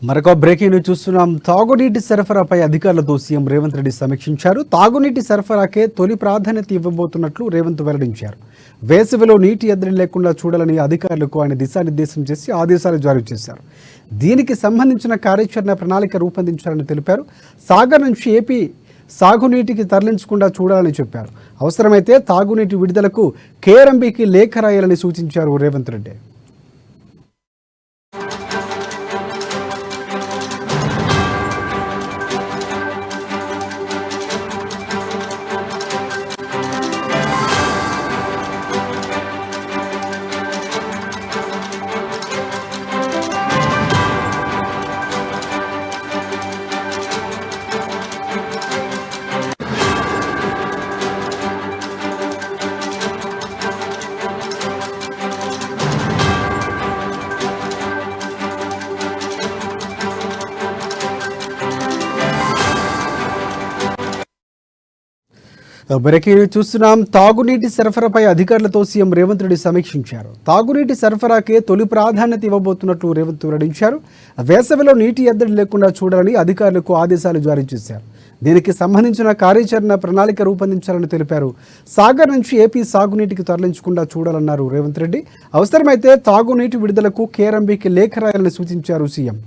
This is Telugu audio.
మరొక బ్రేకింగ్ న్యూస్ చూస్తున్నాం. తాగునీటి సరఫరాపై అధికారులతో సీఎం రేవంత్ రెడ్డి సమీక్షించారు. తాగునీటి సరఫరాకే తొలి ప్రాధాన్యత ఇవ్వబోతున్నట్లు రేవంత్ వెల్లడించారు. వేసవిలో నీటి ఎద్దడి లేకుండా చూడాలని అధికారులకు ఆయన దిశానిర్దేశం చేసి ఆదేశాలు జారీ చేశారు. దీనికి సంబంధించిన కార్యాచరణ ప్రణాళిక రూపొందించాలని తెలిపారు. సాగర్ నుంచి ఏపీ సాగునీటికి తరలించకుండా చూడాలని చెప్పారు. అవసరమైతే తాగునీటి విడుదలకు కేఆర్ఎంబీకి లేఖ రాయాలని సూచించారు రేవంత్ రెడ్డి. బ్రేకింగ్ చూస్తున్నాం. తాగునీటి సరఫరాపై అధికారులతో సీఎం రేవంత్ రెడ్డి సమీక్షించారు. తాగునీటి సరఫరాకే తొలి ప్రాధాన్యత ఇవ్వబోతున్నట్లు రేవంత్ వెల్లడించారు. వేసవిలో నీటి ఎద్దడి లేకుండా చూడాలని అధికారులకు ఆదేశాలు జారీ చేశారు. దీనికి సంబంధించిన కార్యాచరణ ప్రణాళిక రూపొందించాలని తెలిపారు. సాగర్ నుంచి ఏపీ సాగునీటికి తరలించకుండా చూడాలన్నారు రేవంత్ రెడ్డి. అవసరమైతే తాగునీటి విడుదలకు కేఆర్ఎంబీకి లేఖ రాయాలని సూచించారు సీఎం.